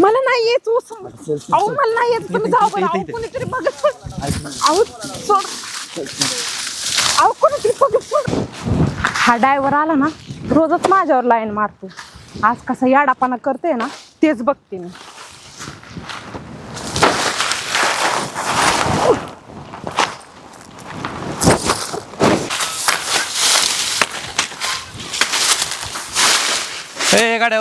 मला नाही येत ऊस. अहो मला नाही येत. तुम्ही जाऊ बरं. अहो कोणीतरी बघत सोड. अहो सोड. अहो कोणीतरी बघत सोड. हा ड्रायव्हर आला ना रोजच माझ्यावर लाईन मारतो. आज कसा याडापाना करते ना तेच बघते मी. ए गाड्या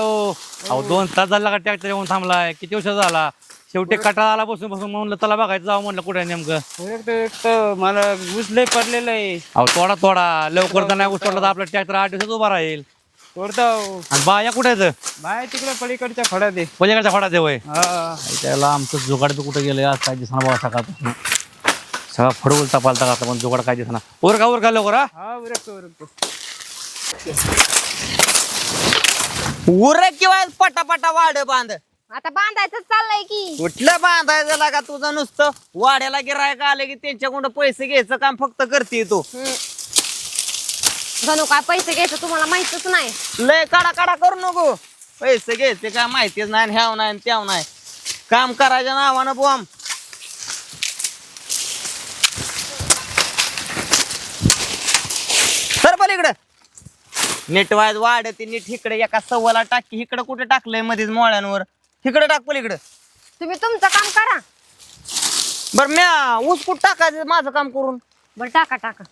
अहो 2 तास झाला का ट्रॅक्टर येऊन थांबलाय? किती वर्ष झाला? शेवटी कटाळा आला बसून बसून म्हणलं चला बघायचं जाऊ म्हणलं कुठे नेमकं. मला ऊस लय पडलेलं आहे. अहो तोडा लवकर तर नाही उचलला तर आपला ट्रॅक्टर 8 दिवसात उभा राहील. तोडतो. आणि बाया कुठे बाय तिकडे पलीकडच्या फळ्यात आहे. पलीकडच्या फडाचे वय हा. त्याला आमचं जुगाड बी कुठे गेलं आज काय दिसणार बाबा सकाळ सगळा फड उलटा पालता घातला पण जुगाड काय दिसणार. उर का लवकर हा उरकतो. उरक किंवा पटापटा वाड बांध. आता बांधायचं चाललंय की. कुठलं बांधायचं लागा तुझं नुसतं वाड्याला गिरायक आले की त्यांच्याकडून पैसे घ्यायचं काम फक्त करते तू. जणू काय पैसे घ्यायचं तुम्हाला माहितच नाही. लय काढा करू नको. पैसे घ्यायचे काय माहितीच नाही, ह्याव नाही त्याव नाही. काम करायच्या नावानं बॉम्ब. सर पलीकडं नीट वाज वाढते नीट. इकडे एका सव्वाला टाकी. इकडे कुठे टाकलंय मध्येच मोळ्यांवर? इकडे टाक पलीकडे. तुम्ही तुमचं काम करा. बर म्या ऊस कुठं टाकायचं माझं काम करून? बरं टाका टाका.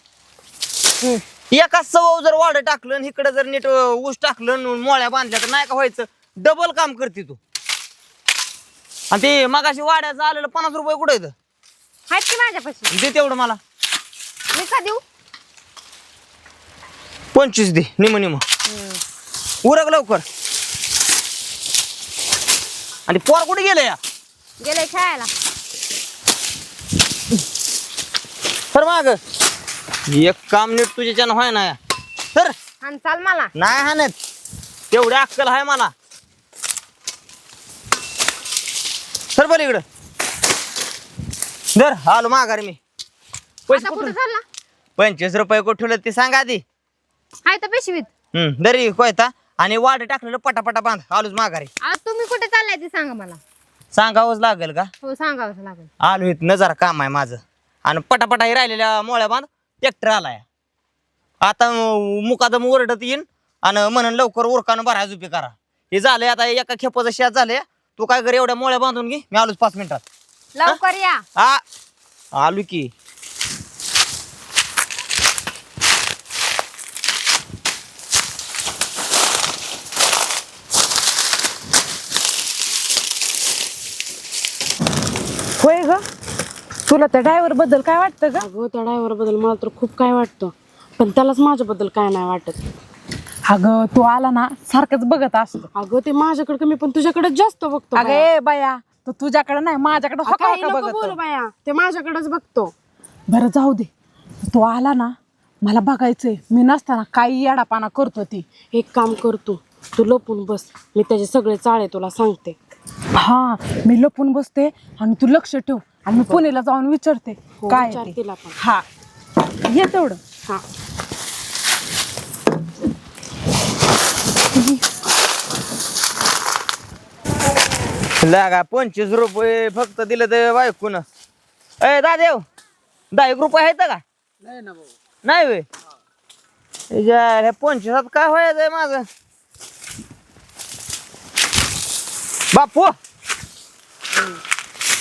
एका सवय जर वाढ टाकलं इकडे जर नीट ऊस टाकलं मोळ्या बांधल्या तर नाही का व्हायचं? डबल काम करते तू. आणि ते मगाशी वाड्याचं आलेलं 50 रुपये कुठे येतं? आहेत की माझ्यापाशी? दे तेवढं मला. मी का देऊ? 25 दे. निम उरक लवकर. आणि पोर कुठे गेले या? गेले खेळायला. सर माग एक काम नीट तुझ्याच्यानं व्हाय ना. सर आणि चाल मला. नाही हाणत. तेवढी अक्कल आहे मला. सर पलीकडं दर आलो माघारी मी. पैसे आता कुठं कुठून? चालला? 25 रुपये कुठे ठेवलं ते सांगा आधी. हाय तर पिशवीत. दरी कोयता आणि वाट टाकलेलं पटापटा बांध. आलोच माघारी. आज तुम्ही कुठे चाललाय ते सांगा मला. सांगावंच लागेल का? हो सांगावं लागेल. आलो इथं जरा काम आहे माझं. आणि पटापटा हे राहिलेल्या मोळ्या बांध. ट्रॅक्टर आलाय आता. मुकादम ओरडत येईन आणि म्हणून लवकर उरकानं भराय झुपी करा. हे झालंय आता एका खेपाचं शेत झालंय. तू काय कर एवढ्या मोळ्या बांधून घे. मी आलोच 5 मिनिटात. लवकर या. हा आलू की. होय ग तुला त्या ड्रायव्हर बद्दल काय वाटतं ग? अगं त्या ड्रायव्हर बद्दल मला तर खूप काय वाटतं, पण त्यालाच माझ्याबद्दल काय नाही वाटत. अगं तू आला ना सारखंच बघत असतो. अगं ते माझ्याकडे कमी पण तुझ्याकडे जास्त बघतो. अगं ए बाया तू तुझ्याकडे नाही माझ्याकडे काही नको बघत. बोलू बाया, ते माझ्याकडेच बघतो. बरं जाऊ दे. तू आला ना मला बघायचंय मी नसताना काही येडापाना करतो ती. एक काम करतो, तू लपून बस, मी त्याचे सगळे चाळे तुला सांगते. हा मी लपून बसते आणि तू लक्ष ठेव आणि मी पुण्याला जाऊन विचारते काय विचार ते. तिला पण. हा ये तेवढं. हा लागा 25 रुपये फक्त दिलं तर बायकून. ए दादेव 10 रुपये आहेत का? नाही ना भाऊ. नाही वे. ह्या 25 काय व्हायचंय माझं? बापू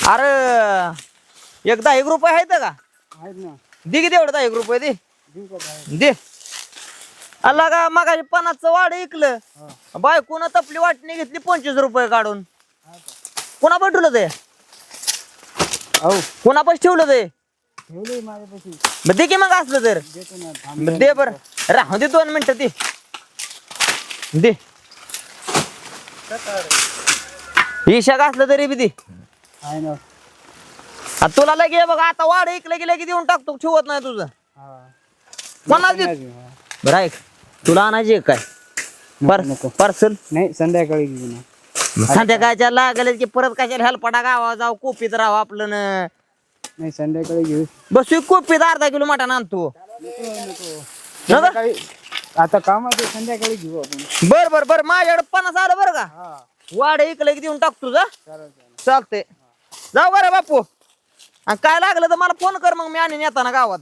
अरे एक 10 रुपये आहेत का? आहेत ना. दे किती एवढं 10 रुपये दे. दे. अल्ला का मगाशी 50चं वाढ ऐकलं. बायकोनं तपली वाटणी घेतली 25 रुपये काढून. कोणा पण ठेवलं ते? कोणा पण ठेवलं ते? ठेवलंय माझ्यापाशी. मग दे की मग असलं तर. देतो ना. मग दे बर. राहू दे 2 मिनिटं दे. दे इशाक असलं तरी बी दे. आहे ना. आता तुला लगे बघ आता वाढ ऐकलं की लगे देऊन टाकतो. ठेवत नाही तुझं. कोणाला देत? बरं ऐक तुला आणायची आहे काय पार्सल? नाही संध्याकाळी घेऊ ना. संध्याकाळच्या लागले की परत कशाला हेलपाटा गावा जाऊ कोपीत राहावं आपलं. नाही संध्याकाळी घेऊ. बस कोपीत अर्धा किलो मटण आणतो. संध्याकाळी आता कामाचं संध्याकाळी घेऊ आपण. बर बर बर माझ्याकडे 50 आलं बरं का? वाडे इकडे देऊन टाकतो जा. चालते जाऊ का रे बापू. आणि काय लागलं तर मला फोन कर, मग मी आणि येताना गावात.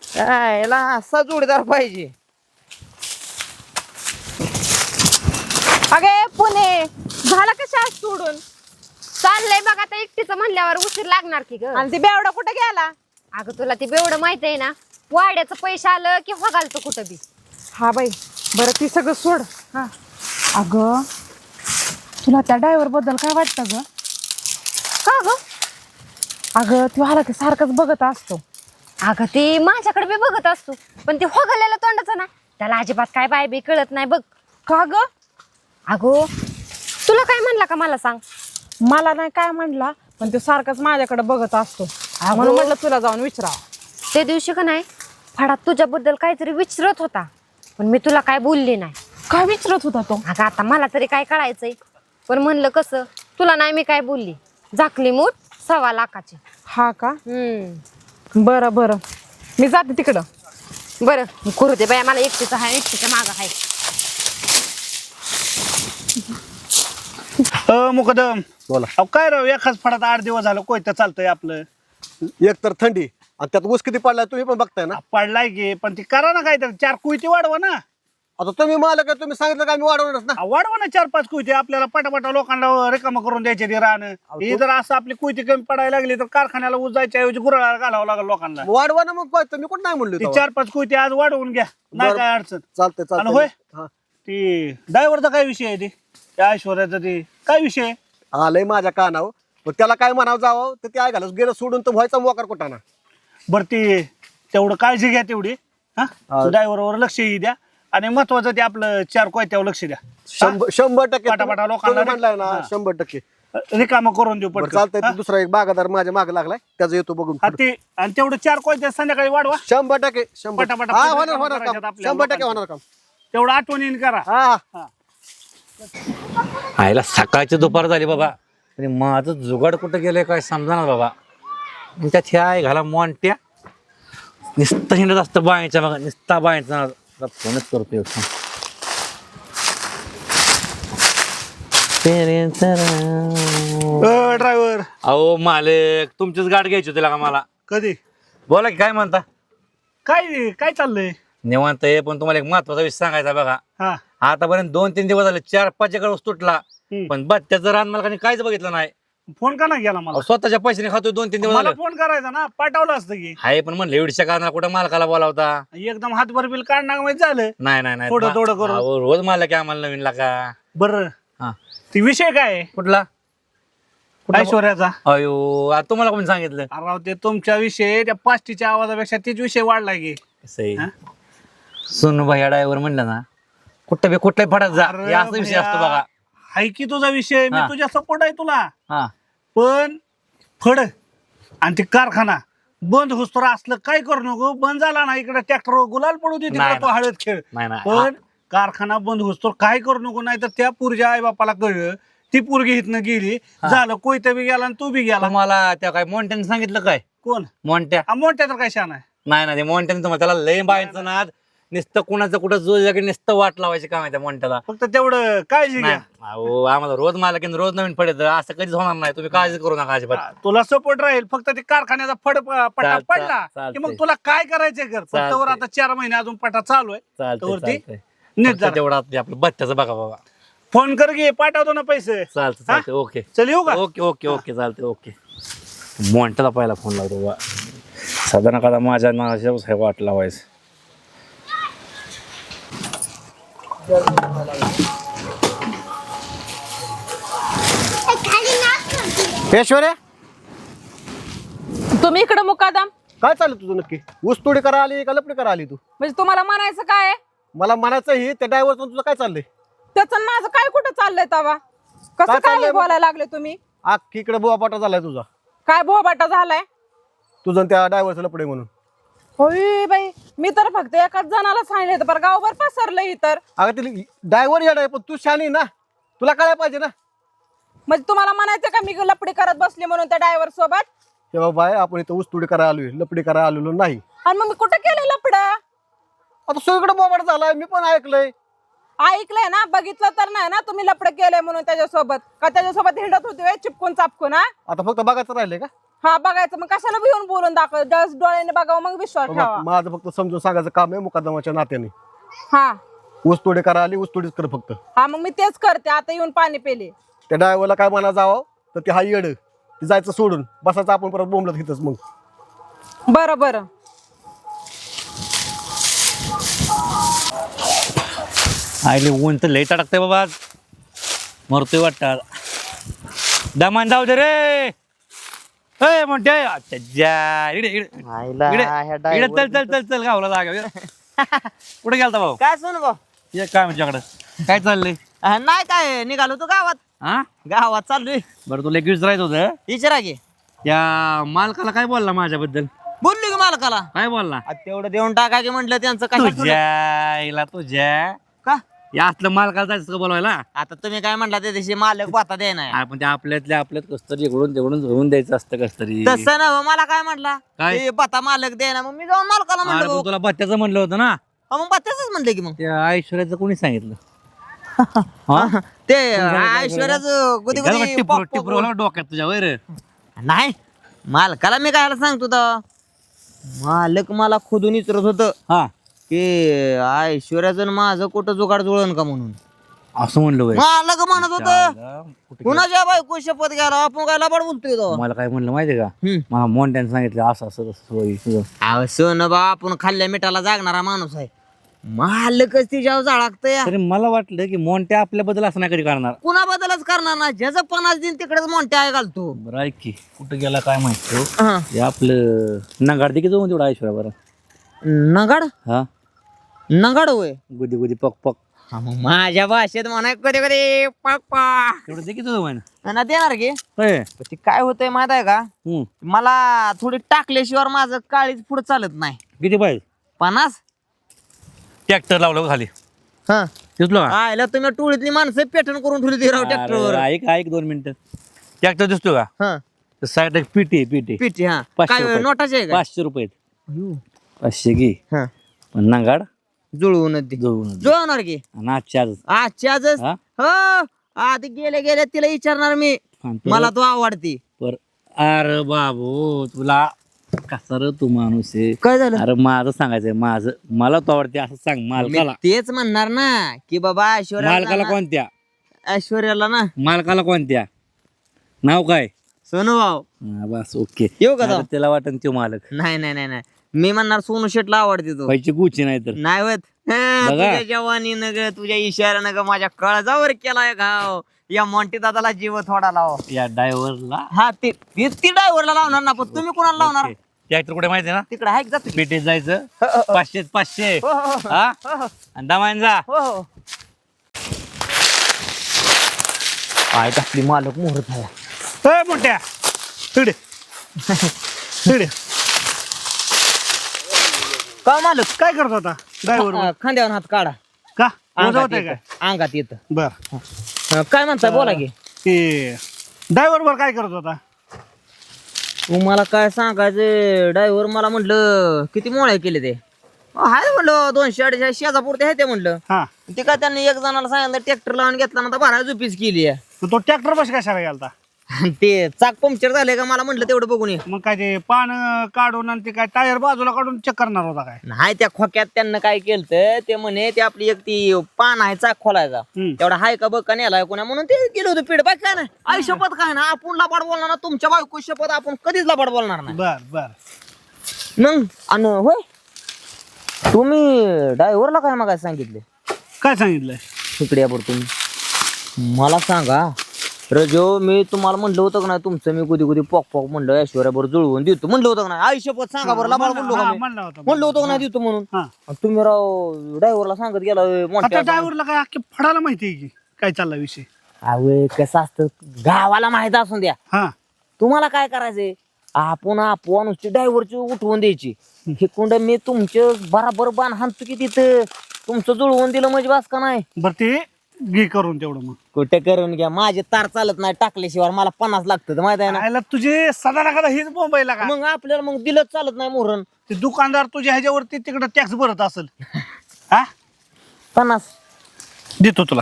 याला असा जोडीदार पाहिजे. अगे पुणे झाला का शाळा सोडून? चाललंय बघ आता एकटीचं म्हणल्यावर उशीर लागणार की ग. आणि ती बेवडा कुठे गेला? अगं तुला ते बेवढं माहित आहे ना, वाड्याचं पैसे आलं की हगालतो कुठं बी. हा बाई बरं ती सगळं सोड. हा अगं तुला त्या ड्रायव्हर बद्दल काय वाटतं ग? का ग? अगं तू आला की सारखंच बघत असतो. अगं ते माझ्याकडे बी बघत असतो, पण ते हगलेलं तोंडाचं ना, त्याला अजिबात काय बाय बी कळत नाही बघ. का ग? अगो तुला काय म्हणला का मला सांग. मला नाही काय म्हणला, पण तो सारखंच माझ्याकडे बघत असतो म्हणून म्हटलं तुला जाऊन विचारावं. ते दिवशी का नाही फडात तुझ्याबद्दल काहीतरी विचारत होता, पण मी तुला काय बोलली नाही. काय विचारत होता तो? अगं आता मला तरी काय कळायचंय, पण म्हणलं कसं तुला नाही मी काय बोलली. झाकली मूठ 1.25 लाखाची. हा का? बरं बरं मी जाते तिकडं. बरं करू दे बाया, मला एकटीचं आहे, एकटीच्या मागं आहे. मुकदम बोला. अहो काय राव, एकाच फडात 8 दिवस झालं कोयतं चालतंय आपलं. एक तर थंडी आणि त्यात ऊस किती पडलाय तुम्ही पण बघताय ना. पडलाय की, पण ती करा ना काय तर 4 कुयती वाढवा ना. आता तुम्ही मालक आहे, तुम्ही सांगितलं का मी वाढवणारच ना. वाढवा ना 4-5 कुयती. आपल्याला पटापटा लोकांना रिकामं करून द्यायचे ते राहणं. हे जर असं आपली कुयती कमी पडायला लागली तर कारखान्याला ऊस जायच्या ऐवजी गुराळाला घालावं लागेल लोकांना. वाढवा ना मग काय तुम्ही कुठं नाही म्हणलो ती तेव्हा. 4-5 कुयती आज वाढवून घ्या, नाही बरं. काय अडचण. चालतंय आणि होय चालतंय. हा. ती ड्रायव्हरचा काय विषय आहे? त्या ऐश्वर्याचा ते काय विषय आहे? आलंय माझ्या कानावर, पण त्याला काय म्हणावं जावं तर ते ऐकायला गेलं सोडून तर व्हायचा मोकार कुठाना. बरं ती तेवढं काळजी घ्या तेवढी. हा ड्रायव्हरवर लक्षही द्या, आणि महत्वाचं ते आपलं 4 कोयत्यावर लक्ष द्या. 100% पटापटा लोकांना तुम्ही म्हणलाय ना हा. 100%. रिकामं करून देऊ बरं पटकन. चालतंय. हा? ते दुसरा एक बागादार माझ्या मागे लागलाय, त्याचं येतो बघून. हा, ते आणि तेवढं 4 कोयत्या संध्याकाळी वाढवा. 100%. 100%. पटापटा हा पटापटा होणार होणार करायच्यात काम. आपल्या 100% होणार काम. तेवढं आठवणीने करा. हा आईला सकाळची दुपार झाली बाबा, आणि माझं जुगाड कुठं गेलंय काय समजा बाबा. आणि त्यात ह्या आहे घाला मोंट्या नुसतं हिंडत असतं बायच्या बघा, नुसता बायचा फोनच करतोय. ड्रायव्हर अहो मालक, तुमचीच गाठ घ्यायची होती का मला. कधी बोला की काय म्हणता. काय काय चाललंय? निवांत आहे, पण तुम्हाला एक महत्वाचा विषय सांगायचा बघा. हा आतापर्यंत 2-3 दिवस झाले 4-5 कडे तुटला, हम्म. पण बत्त्याचं रान मालकाने काहीच बघितलं नाही. फोन का नाही गेला मला? अहो, स्वतःच्या पैशाने खातोय 2-3 दिवस मला झाले. फोन करायचा ना, पाठवलं असतं की. आहे पण म्हणलं एवढ्या कारणाला कुठं मालकाला बोलावता. एकदम हातभर बिल काढणार माहिती झालं. नाही नाही नाही थोडं थोडं करून. अहो, रोज मालक आहे आम्हाला नवीन लागा. बरं हा ती विषय काय आहे? कुठला? ऐश्वर्याचा. अयो आता तुम्हाला कोणी सांगितलं? अरे राव, ते तुमच्या विषय त्या पास्टीच्या आवाजापेक्षा तीच विषय वाढला की. कसं सुन भैया ड्रायव्हर म्हणलं ना, कुठं बी कुठल्याही फडात जा, अरे हे असा विषय असतो बघा. हाय की तुझा विषय, मी हा. तुझ्या सपोर्ट आहे तुला. हा पण फड आणि ते कारखाना बंद होस्तोर असलं काय करू नको. बंद झाला ना, इकडे ट्रॅक्टर गुलाल पडू दे, नाही, तो हळद खेळ. नाही नाही पण कारखाना बंद होस्तोर काय करू नको, नाही तर त्या पोरच्या आई बापाला कळलं, ती पोरगी इथनं गेली, झालं कोयता बी गेला आणि तू बी गेला. तुम्हाला त्या काय मोंट्याने सांगितलं काय? कोण? मोंट्या मोठ्या तर काय शान आहे. नाही ना, ते मोंट्याने तुम्हाला त्याला लय बायचं नाद, नुसतं कुणाचं कुठं जो जागे नुसतं वाट लावायचे काम आहे त्या मोंट्याला. फक्त तेवढं काळजी घ्या. अहो आम्हाला रोज मालक रोज नवीन पडत, असं कधीच होणार नाही. तुम्ही काळजी करू नका अजिबात. तुला सपोर्ट राहील. फक्त ते कारखान्याचा पटा पडला की चालतंय. मग तुला काय करायचंय कर. फक्त वर आता 4 महिने अजून पटा चालू आहे. चालतंय वरती चालतंय. नीट फक्त जरा. तेवढा आपलं बत्त्याचं बघा बाबा. फोन कर घे, पाठवतो ना पैसे. चालतं चालतं. ओके चल येऊ का? ओके ओके ओके चालतंय ओके. मोंट्याला पहिला फोन लावतो बा, साधारण कदा माझ्या नावाच्या वाट लावायचं. ऐश्वर्या तुम्ही इकडे मुकादम काय चाललं तुझं नक्की? ऊस तोडी करा आली का लपडी करा आली तू? म्हणजे तुम्हाला म्हणायचं काय आहे? मला म्हणायचं ही त्या ड्रायव्हर तुझं काय चाललंय? त्याचं आणि माझं काय कुठं चाललंय तवा? कसं काय काय चाललंय मग? बोलायला लागले तुम्ही? अख्खी इकडे बुवापाटा झालाय तुझा. काय बोबाटा झालाय? तुझं आणि त्या ड्रायव्हरचं लपडे म्हणून. होय बाई, मी तर फक्त एकाच जणाला सांगितलं होतं, पण गावभर पसरलंय तर. अगं ती ड्रायव्हर येड आहे, पण तू शानी ना, तुला कळायला पाहिजे ना. म्हणजे तुम्हाला म्हणायचं का मी लपडी करत बसली म्हणून त्या ड्रायव्हर सोबत? हे बाबा आपण इथं ऊस तोडी करायला आलोय, लपडी करायला आलेलो नाही. आणि मग मी कुठं केलं लपड? आता सगळीकडे बोबाटा झालाय, मी पण ऐकलंय. ऐकलंय ना, बघितलं तर नाही ना तुम्ही लपड केलंय म्हणून त्याच्यासोबत. का त्याच्यासोबत हिंडत होते व्हय, चिपकून चापकून? हा आता फक्त बघायचं राहिलंय का? हा बघायचं, मग कशाला भिवून बोलून दाखव? जस्ट डोळ्याने बघावं मग विश्वास ठेवा. माझं फक्त समजून सांगायचं काम आहे मुकादमाच्या नात्याने. हा ऊसतोडे करा आली ऊसतोडीच कर फक्त. हा मग मी तेच करते. आता येऊन पाणी पेले. त्या ड्रायव्हरला काय म्हणा जावं तर ते हा येड ते जायचं सोडून बसायचं आपण परत बोंबलत घेतच मग. बरं बरं. आईले ऊन तर लई टाकतंय बाबा आज. मरतोय वाटतं. दमान जाऊ दे रे. ए म्हणते अच्छा जा इकडे इकडे आईला इकडे ह्या इकडे driver चल चल चल चल गावला जागा. कुठे गेलता भाऊ? काय सोनू भाऊ? ये काय माझ्याकडं काय चाललंय? नाही काय निघालो तू गावात. हा गावात चाललोय. बरं तुला एक विचारायचं होतं. विचारा की. या मालकाला काय बोलला माझ्याबद्दल? बोललो की मालकाला. काय बोलला? तेवढं देऊन टाका की म्हटलं त्यांचं काय तुझ्या का या असलं मालकाला जायचं का बोलवायला? आता तुम्ही काय म्हटला त्या दिवशी मालक बाता दे नाही आपण ते आपल्यातल्या आपल्यात कसतरी इकडून तिकडून धरून द्यायचं असतं कसतरी. तसं ना मला काय म्हटला काय? ते बाता मालक दे ना मग मी जाऊन मालकाला अरे म्हणलं पण भाऊ. तुला बत्त्याचं म्हणलं होतं ना. मग बात्याच म्हणलं की मग त्या ऐश्वर्याचं कोणी सांगितलं? हा? ते ऐश्वर्याचं गुदी ते काय गुदी टिपरू- पॉप पॉप टिपरू आला डोक्यात तुझ्या वर. नाही मालकाला मी काय सांगतो तर मालक मला खोदून विचारत होत हा की ऐश्वर्याचं आणि माझं कुठं जुगाड जुळण का म्हणून. असं म्हणलं होय. मालक म्हणत होत कुठे कुणाच्या बायको शपथ घ्यायला आपण काय लबाड बोलतोय तो. मला काय म्हणलं माहितीये का? हम्म. मला मोंट्यानं सांगितलं असं असं तसं होय तुझं. अहो सोन बा आपण खाल्ल्या मिठाला जागणारा माणूस आहे. मालकच तिच्यावर जाळागतय. तरी मला वाटलं की मोंट्या आपल्याबद्दल असं नाही कधी करणार. कुणाबद्दलच करणार ना ज्याचं 50 दिन तिकडेच मोठ्या आहे घालतो. बरं ऐक की कुठं गेला काय माहिती हो? हा. हे आपलं नगाड दे की जाऊन तेवढा ऐश्वर्या बरं. नगाड हा नगाड होय. गुदी गुदी पक पक हा, मग माझ्या भाषेत म्हणा कधी कधी पाक पाक तेवढं दे की तुझं म्हण. ना देणार की. होय. पण ते काय होतंय माहित आहे का हम्म. मला थोडी टाकल्याशिवाय माझं काळीच पुढे चालत नाही. किती पाहिजे? 50. ट्रॅक्टर लावलं खाली हा दिसलो का? आयला तुम्ही टोळीतली माणसं पेटण करून ठेवली ती राव ट्रॅक्टरवर. अरे, ऐक ऐक 2 मिनिटं. ट्रॅक्टर दिसतो का? हा साईड एक पीटी आहे, पीटी पिठी. हा 500 काय रुपये. नोटाचे आहे का? 500 रुपये 500 घे. हा पण नगाड जुळवून दे. जुळवून दे. जुळवणार की आणि आजच्या आजच. आजच्या आजच. हा? हो आधी गेले गेले तिला विचारणार मी आणि तुला- मला तो आवडती. पर अरे बाबू तुला कसा रे तू माणूस आहे. काय झालं अरे माझं सांगायचंय माझं मला तो आवडते असं सांग मी मालकाला. तेच म्हणणार ना की बाबा मालकाला ऐश्वर्याला कोणत्या? ऐश्वर्याला ना मालकाला कोणत्या? नाव काय? सोनू भाऊ. हा, बस ओके. येऊ का आता जाऊ? त्याला वाटन तो मालक नाही नाही नाही नाही मी म्हणणार सोनू शेटला आवडते तो. व्हायची गुची नाही तर. नाही होत. तुझ्या जवानीनं ग तुझ्या इशाऱ्यानं ग माझ्या कळजावर केलाय घाव. या मोंटी दादाला जीव थोडा लाव. या ड्रायव्हरला हा ती ड्रायव्हरला लावणार ना पण तुम्ही कोणाला लावणार. ट्रॅक्टर कुठे माहिती आहे ना? तिकडे आहे का जातो की? पेटीत जायचं 500 हो, हो, हो. हा हो, हो. आणि दमाईन जा. हो हो काय टाकली मालक मुहूर्त आहे. ए मोठ्या तिकडे तिकडे का मालक काय करत होता ड्रायव्हर? खांद्यावर हात काढा. का रोज अंगात होतंय काय? येतं. अंगात येत. बर काय म्हणताय बोला की. ते ड्रायव्हर वर काय करत होता? तुम्हाला काय सांगायचं ड्रायव्हर मला म्हटलं किती मोळ्या केले ते. हाय म्हणलं 200-250 शेजापुरते आहे ते म्हणलं. हा ते काय त्यांनी एक जणाला सांगितलं ट्रॅक्टर लावून घेतला ना तर भरायला झुपीच केली आहे. तर तो ट्रॅक्टर बस कशाला गेलता? आणि ते चाक पंक्चर झाले का मला म्हटलं तेवढं बघून ये. मग काय ते पान काढून आणि ते काय टायर बाजूला काढून चेक करणार होता काय? नाही त्या खोक्यात त्यांना काय केलं ते म्हणे ते आपली एक ती पान आहे चाक खोलायचा हम्म. तेवढा हाय का बघ का नेलाय कोणा म्हणून ते गेलो होतं पीठ बाकी काय नाही. आई शपथ काय ना आपण लबाड बोलणार ना तुमच्या बायको शपथ आपण कधीच लबाड बोलणार नाही. बर बर मग आणि होय तुम्ही ड्रायव्हरला काय मग सांगितले काय सांगितलंय? इकडे या बरं तुम्ही मला सांगा रजो मी तुम्हाला म्हणलं होतं का नाही तुमचं मी कधी कधी पॉक पॉक म्हणलं ऐश्वर्याबरोबर जुळवून देतो म्हणलं होतं का नाही. आई शपथ सांगा बरं लबाड बोललो का हा, मी? म्हणला होता म्हणलं होतं का नाही देतो म्हणून. हा. आणि तुम्ही राव ड्रायव्हरला सांगत गेला आता मोठ्या ड्रायव्हरला काय अख्खे फडायला माहिती आहे की काय चालला विषय? अवे कसं असतं गावाला माहित असून द्या हा तुम्हाला काय करायचंय आपण नुसती ड्रायव्हरची उठवून द्यायची. हे कुंड मी तुमचे बराबर बाण हाणतो की तिथं तुमचं जुळवून दिलं म्हणजे वास का नाही. बर ते घे करून तेवढं मग. कुठे करून घ्या माझे तार चालत नाही टाकल्याशिवाय मला 50 लागतं माहित आहे ना. आयला तुझे सदा ना कदा हीच मुंबईला का? मग आपल्याला मग दिलंच चालत नाही मोहरण. ते दुकानदार तुझ्या ह्याच्यावरती तिकडे टॅक्स भरत असेल. हा 50 देतो तुला.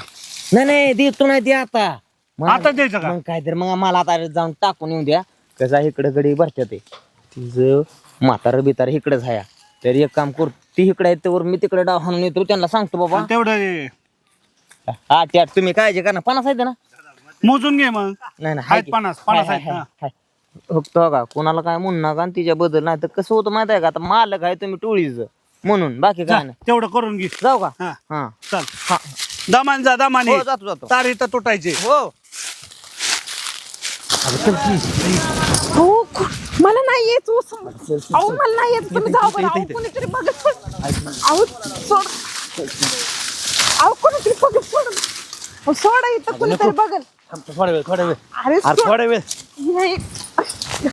नाही नाही देतो नाही ते आता आता द्यायचं का? मग काय तर मग मला आता जाऊन टाकून येऊ द्या. कसं इकडे गडी भरत्यात ते तिचं म्हातारं बितार इकडेच आहे. तर एक काम कर, ती इकडे आहे तर मी तिकडे डाव हाणून येतो, त्यांना सांगतो बाबा. आणि तेवढं 8 तुम्ही काळजी करा. 50 आहेत ना? मोजून घे मग. नाही नाही आहेत 50 आहेत. हा. बघतो का कोणाला काय म्हणू नका आणि तिच्या बद्दल. नाही तर कसं होतं माहित आहे का, आता मालक आहे तुम्ही टोळीच म्हणून, बाकी काय नाही. तेवढं करून घे. जाऊ का? हा हा चल. दमान जा दमाने. हो, जातो जातो. तार इथं तुटायचे. हो हो मला नाही येत ऊस. अहो मला नाही येत, तुम्ही जाऊ बरं. अहो कोणीतरी बघत सोड. अहो सोड. अहो कोणीतरी बघत सोड. अहो सोडा इथं कोणीतरी बघल. थोडा वेळ अरे सोड. थोडा वेळ नाही